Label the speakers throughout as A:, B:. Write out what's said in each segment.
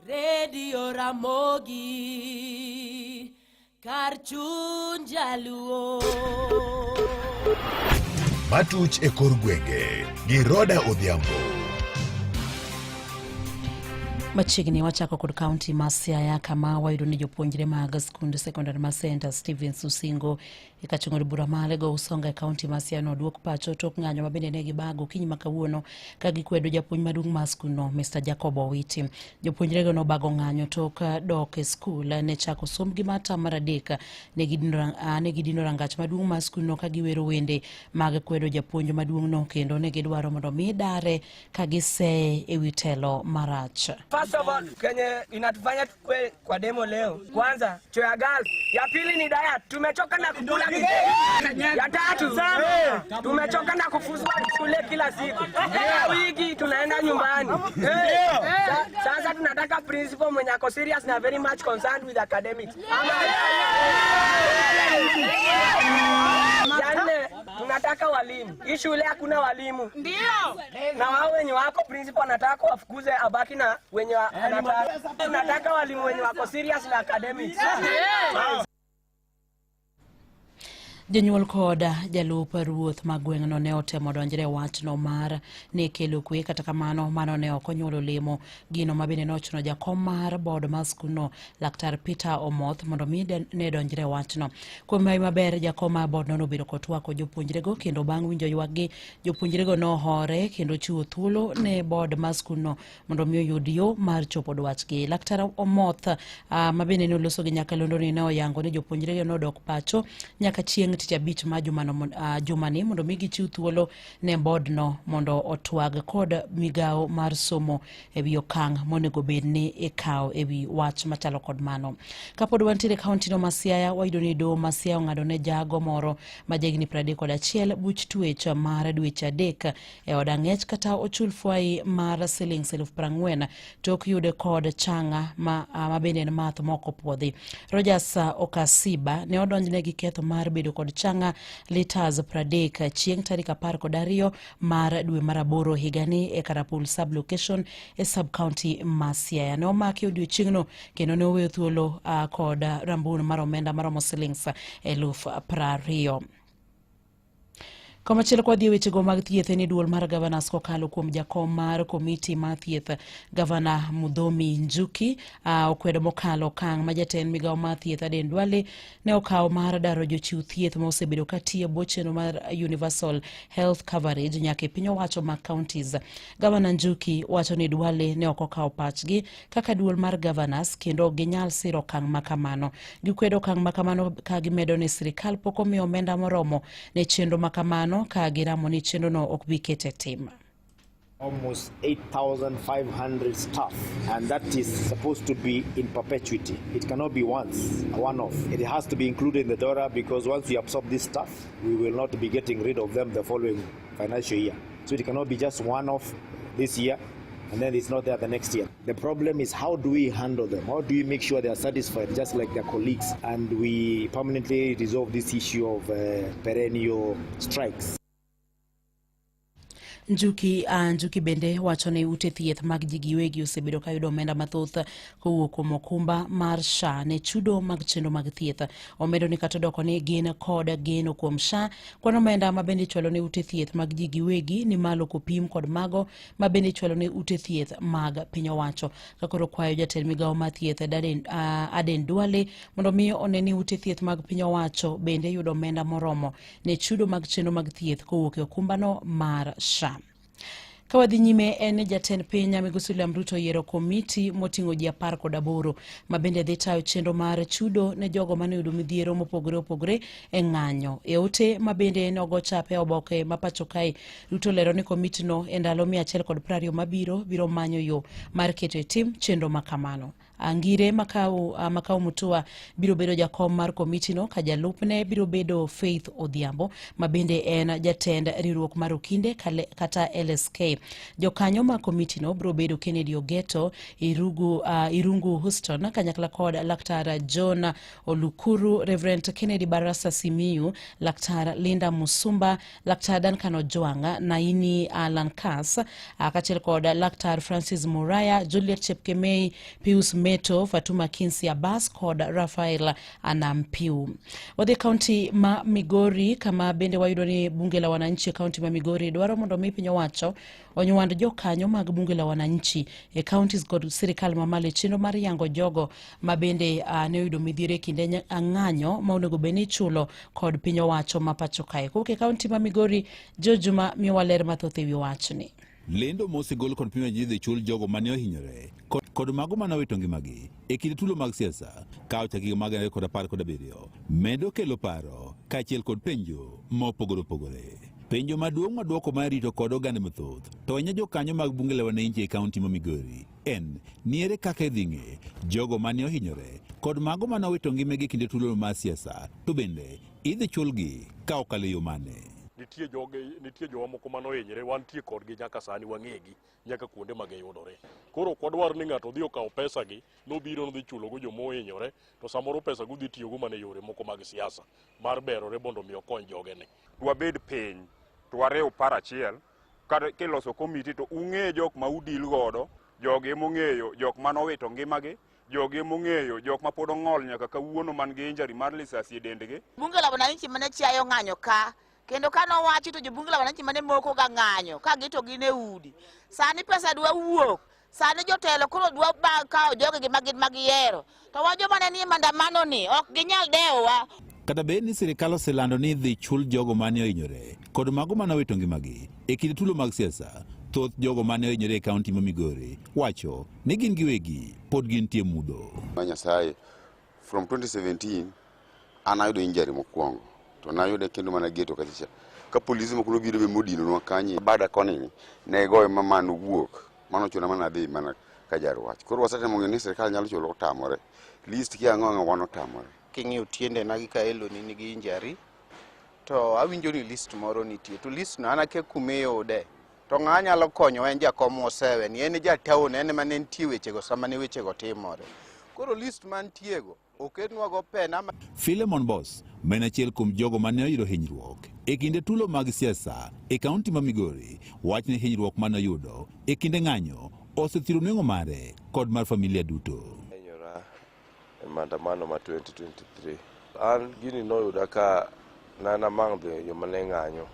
A: Radio Ramogi Karchun Jaluo
B: Matuch e kor gwenge gi Roda Odhiambo.
C: Machiegni wachako kod kaunti ma Siaya kama wayudo ni jopuonjre mag skund secondary ma St. Stephen Susingo e kachung'od bura mare go usonga e kaunti ma Siaya no duok pacho tok ng'anyo ma bende ne gibago kinyi ma kawuono ka gikwedo japuonj maduong' mar skuno Mr. Jacob Owiti. Jopuonjre go no bago ng'anyo tok dok e skul ne chako somgi mata mar adek ne gidino rangach maduong' mar skuno ka giwero wende mag kwedo japuonj maduong' no kendo ne gidwaro mondo mi dare ka giseye e wi telo marach.
D: First of all, kenye inatufanya tukwe kwa demo leo. Kwanza, choya gas. Ya pili ni diet. Tumechoka na kukula kigeni. Ya tatu, tumechoka na kufuzwa shule kila siku. Wiki tunaenda nyumbani. Sasa tunataka principal mwenye ako serious na very much concerned with academics. Yanne, tunataka walimu. Hii shule hakuna walimu. Ndio. Na wao wenye wako principal anataka wafukuze abaki na wenye tunataka walimu wenye wako serious na academics.
C: Janyuol koda jalup ruoth magweng'no ne otemo donjre wachno mar ne kelo kwe kata kamano mano ne okonyuolo olemo gino mabende nochuno jakom mar board mar skuno Laktar Peter Omoth mondo mi ne donjre wachno. Kuom mai maber jakom mar board no biro kotwako jopuonjrego kendo bang' winjo ywaggi jopuonjrego no hore kendo chiwo thuolo ne board mar skuno mondo mi oyud yo mar chopo dwachgi. Laktar Omoth mabende ne oloso gi nyakalondo ne oyango ni jopuonjrego no dok pacho nyaka chieng' tich abich ma jumani mondo mi gichiw thuolo ne board no mondo otwag kod migao mar somo e wi okang' monego bed ni ikawo e wi wach machalo kod mano. Kapod wantiere kaunti no ma Siaya wayudo ni doho ma Siaya ong'ado ne jago moro ma jagni 31 buch twech mar dweche adek e od ang'ech kata ochul fwai mar shillings 40,000 tok yude kod changa ma bende en math moko puodhi. Rogers Okasiba ne odonjne gi ketho mar bedo kod changa liters 30 chieng' tarik 12 mar dwe mar 8 higani e Karapul sub location e sub county ma Siaya. Ne omaki odiochieng'no kendo ne oweyo thuolo kod rambun mar omenda maromo shillings 20,000. Komachielo kwa dhi weche go mag thieth ni duol mar governors kokalo kuom jakom mar komiti mar thieth Governor Mudhomi Njuki okwedo mokalo kang' ma jatend migao mar thieth Aden Duale ne okawo mar daro jochiw thieth ma osebedo katiyo bwo chenro mar universal health coverage nyaka e piny owacho mag counties. Governor Njuki wacho ni Duale ne ok okawo pachgi kaka duol mar governors kendo ginyal siro kang' makamano. Gikwedo kang' makamano ka gimedo ni sirikal pok omiyo omenda moromo ne chenro makamano ka giramo ni chenro no ok bi kete tim.
E: Almost 8,500 staff, and that is supposed to be in perpetuity. It cannot be one-off. It has to be included in the DORA because once we absorb this staff, we will not be getting rid of them the following financial year. So it cannot be just one-off this year and then it's not there the next year. The problem is how do we handle them? How do we make sure they are satisfied just like their colleagues and we permanently resolve this issue of perennial strikes?
C: Njuki bende wacho ni ute thieth mag ji giwegi osebedo ka yudo omenda mathoth kowuok kuom okumba mar SHA ne chudo mag chenro mag thieth. Omedo ni kata doko ni gin kod geno kuom SHA kwan omenda ma bende ichwalo ni ute thieth mag ji giwegi ni malo kopim kod mago ma bende ichwalo ni ute thieth mag piny owacho. Kakoro kwayo jatend migao mar thieth Aden Duale mondo mi one ni ute thieth mag piny owacho bende yudo omenda moromo ne chudo mag chenro mag thieth kowuok e okumba no mar SHA. Kawadhi nyime en jatend piny Migosi William Ruto yiero komiti moting'o ji 18 ma bende dhi tayo chenro mar chudo ne jogo mane yudo midhiero mopogore e ng'anyo. E ote ma bende ne ogo chape oboke ma pacho kae, Ruto lero ni komitino e ndalo 120 mabiro manyo yo mar keto e tim chenro makamano. Ngire Makau Mutua biro bedo jakom mar komiti no ka jalupne biro bedo Faith Odhiambo mabende en jatend riwruok mar okinde kata LSK. Jokanyo ma komiti no biro bedo Kennedy Ogeto, Irungu Houston kanyakla kod Laktar John Olukuru, Reverend Kennedy Barasa Simiyu, Laktar Linda Musumba, Laktar Duncan Ojwanga, Naini Alan Kass, kachel kod Laktar Francis Muraya, Juliet Chepkemei, Pius Meto, Fatuma Kinsi Abbas kod Rafael Anampiu. Wadhi kaunti ma Migori kama bende wayudo ni bunge la wananchi kaunti ma Migori dwaro mondo mi piny owacho onywand jokanyo mag bunge la wananchi e counties kod sirikal mamalo chino mar yango jogo ma bende ne oyudo midhiero kinde ng'anyo ma onego beni chulo kod piny owacho ma pacho kae. Kuke kaunti ma Migori, Jojuma miyowa ler mathoth ewi wachni.
F: Lendo mosigol kod pimo nyidhi chul jogo mane ohinyore kod mago mane owito ngimagi e kind tulo mag siasa ka ochaki mag 2017 medo kelo paro kaachiel kod penjo mopogore opogore. Penjo maduong' maduoko mar rito kod oganda mathoth to wenyo jokanyo mag bunge la wananchi e kaunti ma Migori en niere kaka idhing'e jogo mane ohinyore kod mago mane owito ngimagi e kinde tulo mag siasa to bende idhi chulgi ka okalo yo mane.
G: Nitie jowa moko mano hinyre, wantie kodgi nyaka sani wang'egi nyaka kuonde ma giyudore. Koro ok wadwar ni ng'ato dhi okaw pesa gi nobiro nodhi chulogo jomo ohinyore to samoro pesa go dhi tiyogo mana yore moko mag siasa mar berore mondo mi okony jogene.
H: Wabed piny to wariw paro achiel kiloso komiti to ung'e jok ma udil godo, jogi mong'eyo jok manowito ngimagi, jogi mong'eyo jok ma pod ong'ol nyaka kawuono man gi injury mar lisasi e dendgi.
I: Bunge la wananchi mane chiayo ng'anyo ka kendo kano wachi to jobunge la wananchi mane moko ga ng'anyo ka gito gine udi. Sani pesa dwa wuok, sani jotelo koro dwa kao joge gi magiyiero. To wajo mane ni mandamano ni ok ginyal dewa.
F: Kata bed ni sirikal oselando ni dhi chul jogo mane ohinyore kod mago mane owito ngimagi e kind tulo mag siasa, thoth jogo mane ohinyore e kaunti ma Migori wacho ni gin giwegi pod gintie mudho.
J: Nyasaye, from 2017 an ayudo injury mokwongo to nayude kendo mana geto kachicha ka polisi moko nobiro be modino nwa kanye bada koni ne goye mamano wuok mano chuna mana dhi mana ka jarwach. Koro wasetemo ng'eyo ni sirikal nyalo chulo tamore list kia ng'ong'o wano tamore.
K: King'iyo tiende na gi kaelo ni nigi injury to awinjo ni list moro nitie to list no anake kumeyo de to ng'a nyalo konyo en jakom osewe ni en jataon en mane nitie wechego sama ne wechego timore. Koro list man tiego oketnwa go pena.
F: Philemon Boss men achiel kuom jogo mane oyudo hinyruok e kinde tulo mag siasa e kaunti ma Migori wachne hinyruok mane oyudo e kinde ng'anyo osethiro nweng'o mare kod mar familia duto.
L: Maandamano ma 2023 an gini noyuda ka nana mang'de yo mane ng'anyo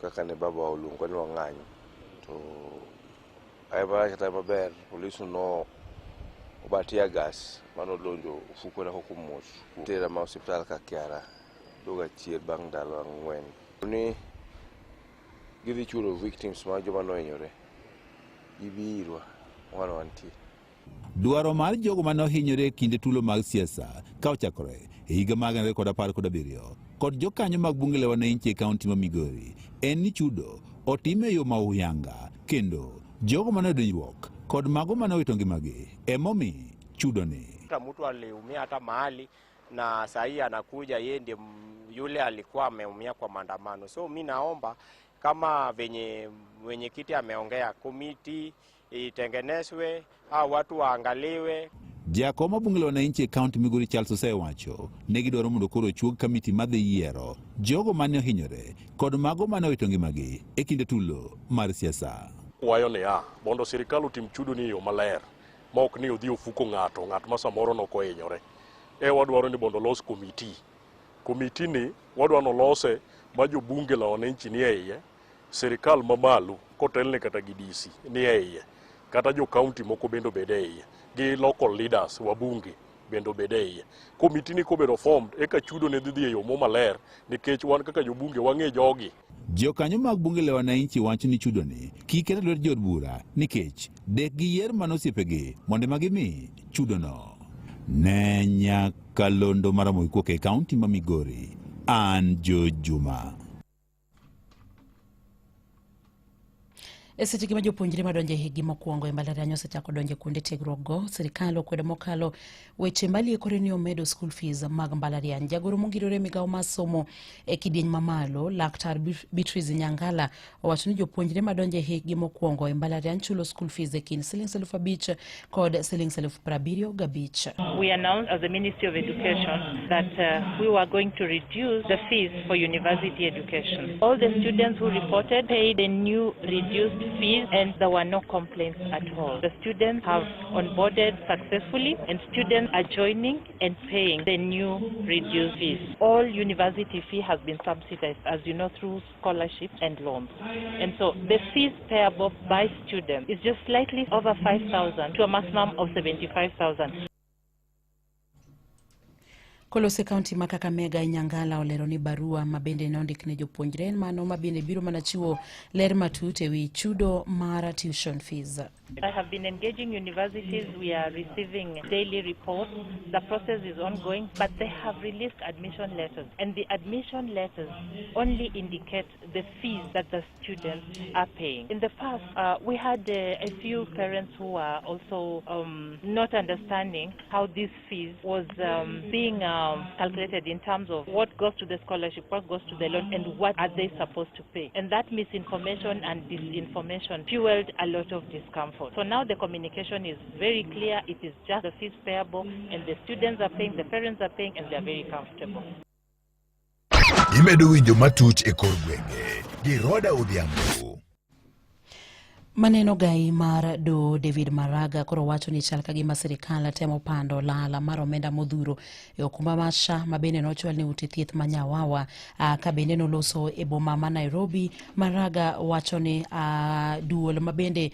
L: kaka ne baba oluongo ni ng'anyo to ayaba kata maber polisi no obatia gas mano lonjo ufuko na huko mos tera ma hospital ka Kiara doga chier bang' ndalo ang'wen ni gidhi chulo victims ma joma nohinyore gibirwa wantie.
F: Dwaro mar jogo mane ohinyore e kinde tulo mag siasa ka ochakore e higa mag 2017 kod jokanyo mag bunge la wananchi e kaunti ma Migori en ni chudo otime yo ma uyanga kendo jogo mane odhinyruok kod mago mane owito ngimagi emomi chudo ni.
M: Mtu aliumia hata mahali na sahi anakuja yeye ndiye yule alikuwa ameumia kwa maandamano. So mimi naomba kama wenye kiti ameongea komiti itengenezwe au watu waangaliwe.
F: Jakoma bunge la wananchi e kaunti Migori Charles osewacho ne gidwaro mondo koro chuog kamiti madhi yiero jogo mane ohinyore kod mago mane owito ngimagi e kinde tulo mar siasa.
G: Wayo ne mondo sirikal otim chudo ni yo maler ma ok ni odhi ofuko ng'at ma samoro nokohinyore. Wadwaro ni mondo los komiti ni wadwaro nolose ma jobunge la wananchi ni e iye, sirikal mamalo kotelne kata gi DC ni e iye, kata jo kaunti moko bendo bede e iye, gi local leaders wabunge bendo bede e iye. Komiti ni kobedo formed eka chudo ne dhi e yo maler nikech wan kaka jobunge wang'e jogi.
F: Jokanyo mag bunge la wananchi wacho ni chudo ni kik ket lwet jod bura nikech dek gi yier manosiepegi mondo magimi chudo no. Ne Nyakalondo Maramogi kuok e kaunti ma Migori, an Jojuma.
C: E seche ma jopuonjre madonje higi mokwongo e mbalariany osechako donje kuonde tiegruok go, sirikal okwedo mokalo weche maliekore ni omedo school fees mag mbalariany. Jagoro mongirore migawo mar somo e kidieny mamalo, Laktar Beatrice Nyangala, owacho ni jopuonjre madonje higi mokwongo e mbalariany chulo school fees e kind Sh5,000 kod Sh75,000.
N: We announced as the Ministry of Education that we were going to reduce the fees for university education. All the students who reported paid a new reduced fees and there were no complaints at all. The students have onboarded successfully and students are joining and paying the new reduced fees. All university fee has been subsidized, as you know, through scholarships and loans. And so the fees payable by students is just slightly over 5,000 to a maximum of 75,000.
C: Kolose County ma Kakamega Nyangala olero ni barua mabende nondik ne jopuonjre mano mabende biro mana chiwo ler matut ewi chudo mara tuition fees.
N: I have been engaging universities. We are receiving daily reports. The process is ongoing, but they have released admission letters, and the admission letters only indicate the fees that the students are paying. In the past, we had a few parents who were also not understanding how these fees was being calculated in terms of what goes to the scholarship, what goes to the loan, and what are they supposed to pay. And that misinformation and disinformation fueled a lot of discomfort. So now the communication is very clear. It is just the fees payable, and the students are paying, the parents are paying, and they are very comfortable.
B: Imedo winjo matuch e kor gwenge gi Roda Odhiambo.
C: Maneno gai mar do David Maraga koro wacho ni chal kagima sirikal temo pando lala mar omenda modhuro e okumba mar SHA mabende nochwal ni ute thieth ma Nyawawa ka bende noloso e boma ma Nairobi. Maraga wacho ni duol mabende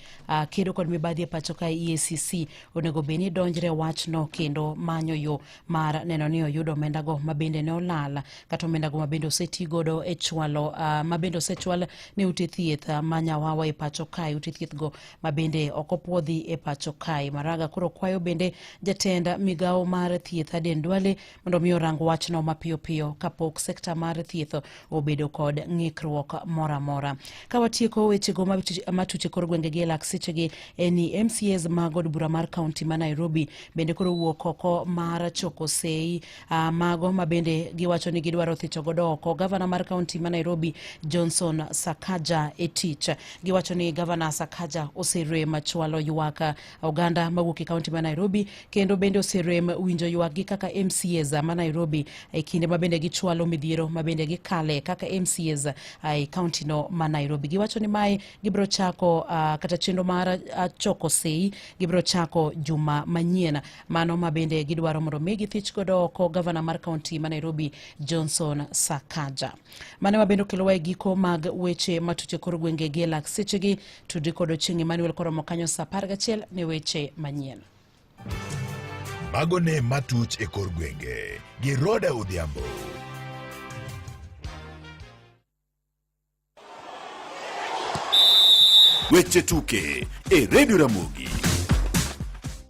C: kedo kod mibadhi e pacho ka EACC onego beni donjre wachno kendo manyo yo mar neno ni oyudo omenda go mabende ne olala kata omenda go mabende osetigodo e chwalo mabende osechwal ni ute thieth ma Nyawawa e pacho ka thieth go mabende okopuodhi e pacho kai. Maraga koro kwayo bende jatenda migawo mar thieth Aden Duale mondo mi orang wachno mapiyo piyo kapok sekta mar thieth obedo kod ng'ikruok mora mora. Kawatieko weche go matuche kor gwenge gi lak sechegi eni MCAs mag od bura mar kaunti ma Nairobi bende koro wuok oko mar choko sei mago mabende giwacho ni gidwaro thicho godo oko gavana mar kaunti ma Nairobi Johnson Sakaja e tich. Giwacho ni gavana Sakaja oserem chwalo ywaka oganda mawuok e kaunti ma Nairobi kendo bende oserem winjo ywak gi kaka MCAs ma Nairobi e kinde mabende gichwalo midhiero mabende gikale kaka MCAs e kaunti no ma Nairobi. Giwacho ni mai gibro chako kata chenro mar choko sei gibro chako juma manyien mano mabende gidwaro mondo mi githich godo oko gavana mar kaunti ma Nairobi Johnson Sakaja. Mane mabende kelowa e giko mag weche matuche kor gwenge gi lak sechegi tudi kodo Chieng' Emmanuel koromo kanyo sa 11 ne weche manyien.
B: Mago ne matuch e kor gwenge gi Roda Odhiambo. Weche tuke e Radio Ramogi.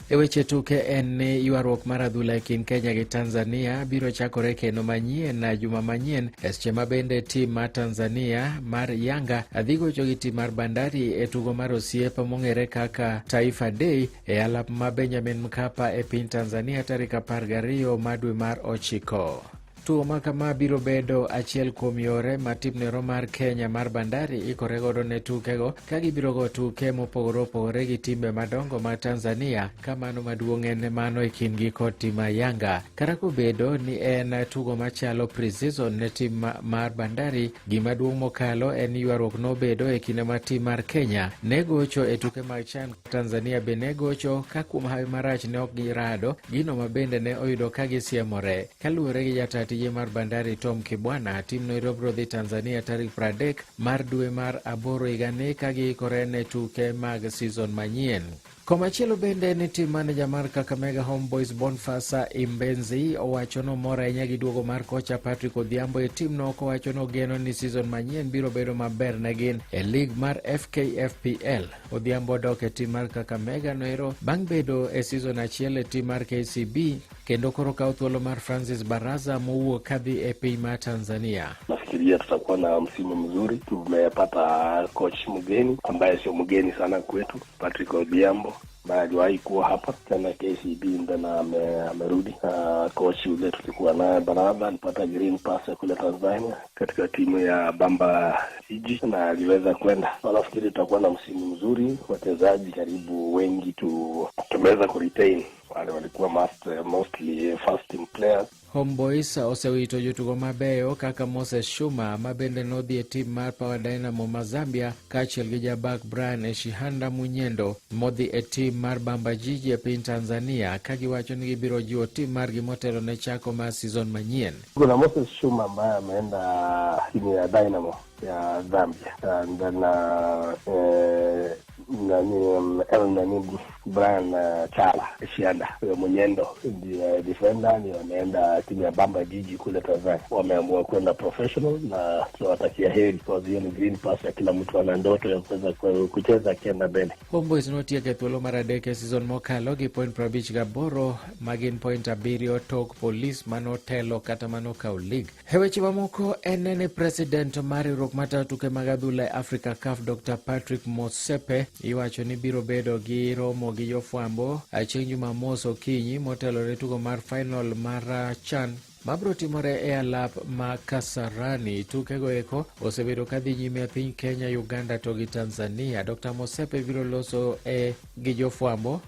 O: E weche tuke en ni ywaruok mar adhula e kind Kenya gi Tanzania biro chakore kendo manyien na juma manyien seche mabende tim mar Tanzania mar Yanga adhi gocho gi tim mar Bandari e tugo mar osiep mong'ere kaka Taifa Day e alap ma Benjamin Mkapa e piny Tanzania tarik 12 mar dwe mar 9. Tuo makama biro bedo achiel kuom yore ma timnero mar Kenya mar Bandari ikore godo ne tukego ka gibiro go tuke mopogore opogore gi timbe madongo ma Tanzania ka mano maduong' en mano e kindgi kod tim mar Yanga. Kata kobedo ni en tugo machalo pre-season ne tim mar Bandari, gima duong' mokalo en ywaruok nobedo e kinde ma tim mar Kenya ne gocho e tuke mag CHAN. Tanzania be ne gocho ka kuom hawi marach ne ok girado gino mabende ne oyudo ka gisiemore. Kaluwore gi jatati mar Bandari Tom Kibwana, tim no irobro dhi Tanzania tarik 30 mar dwe mar 8 higani ka giikore ne tuke mag season manyien. Komachielo bende ni tim manager mar Kakamega Homeboys Bonfasa Imbenzi owacho no mora ahinya gi duogo mar kocha Patrick Odhiambo e tim no kowacho no geno ni season manyien biro bedo maber ne gin e lig mar FKFPL. Odhiambo dok e tim mar Kakamega noero bang' bedo e season achiel e tim mar KCB kendo koro kawo thuolo mar Francis Baraza mowuok kadhi e piny mar Tanzania.
P: nafikiria tutakuwa na msimu mzuri. Tumepata coach mgeni ambaye sio mgeni sana kwetu, Patrick Odhiambo, na aliwahi kuwa hapa tena KCB ndana amerudi. Coach yule tulikuwa naye Baraba alipata green pass kule Tanzania katika timu ya Bamba Jiji na aliweza kwenda. Nafikiri tutakuwa na msimu mzuri, wachezaji karibu wengi tumeweza kuretain wale walikuwa mostly first team players.
O: Homeboys osewito jotugo mabeyo kaka Moses Shuma mabende nodhi e tim mar Power Dynamo ma Zambia kaachiel gi jabak Brian Eshihanda Munyendo modhi e tim mar Bamba Jiji e piny Tanzania ka giwacho ni gibiro jiwo tim margi motelo ne chako mar season manyien.
P: Kuna Moses Shuma ambaye ameenda timu ya Dynamo ya Zambia and then Brian Chala Eshihanda Munyendo defender ni ameenda timu ya Bamba Jiji kule Tanzania. Wameamua kwenda professional na tunawatakia heri kwa hiyo ni green pass ya kila mtu ana ndoto ya kucheza akienda mbele.
O: Homeboys notieke thuolo mar adek e season mokalo gi point 58 magin point 7 tok Police manotelo kata manokawo league. Heweche mamoko enene president mar riwruok mar tuke mag adhula e Africa CAF Dr. Patrick Motsepe iwacho ni biro bedo gi romo gi jofwambo chieng' Jumamos okinyi motelo ne tugo mar final mar CHAN mabro timore e alap ma Kasarani. Tukego eko osebedo kadhi nyime e piny Kenya, Uganda to gi Tanzania. Dr. Motsepe biro loso gi jofwambo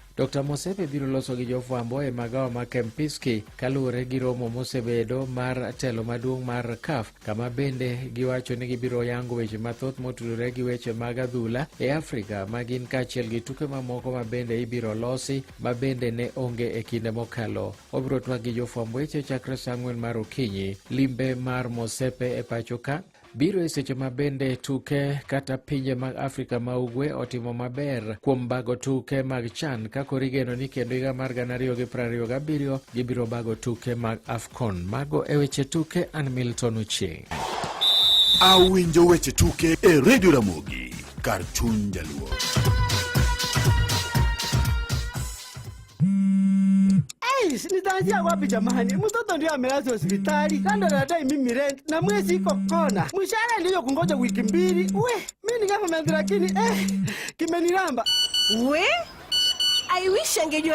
O: e magawa ma Kempinski kaluwore gi romo mosebedo mar telo maduong' mar CAF, kama bende giwacho ni gibiro yango weche mathoth motudore gi weche mag adhula e Afrika magin kaachiel gi tuke mamoko ma bende ibiro losi ma bende ne onge e kinde mokalo. Obiro twak gi jofwambo weche chakre saa 4 mar okinyi. Limbe mar Motsepe e pacho ka biro e seche ma bende tuke kata pinje mag Afrika ma ugwe otimo maber kuom bago tuke mag CHAN ka koro igeno ni kendo higa mar 2027 gibiro bago tuke mag AFCON. Mago e weche tuke. An Milton Ochieng'.
B: Awinjo weche tuke e Radio Ramogi kar chuny jaluo.
Q: Nitaanzia wapi jamani? Mtoto ndio amelazwa hospitali, kando na dai mimi rent na mwezi iko kona. Mshahara ndio kungoja wiki 2. Mimi ni kama lakini kimeniramba.
A: I wish angejua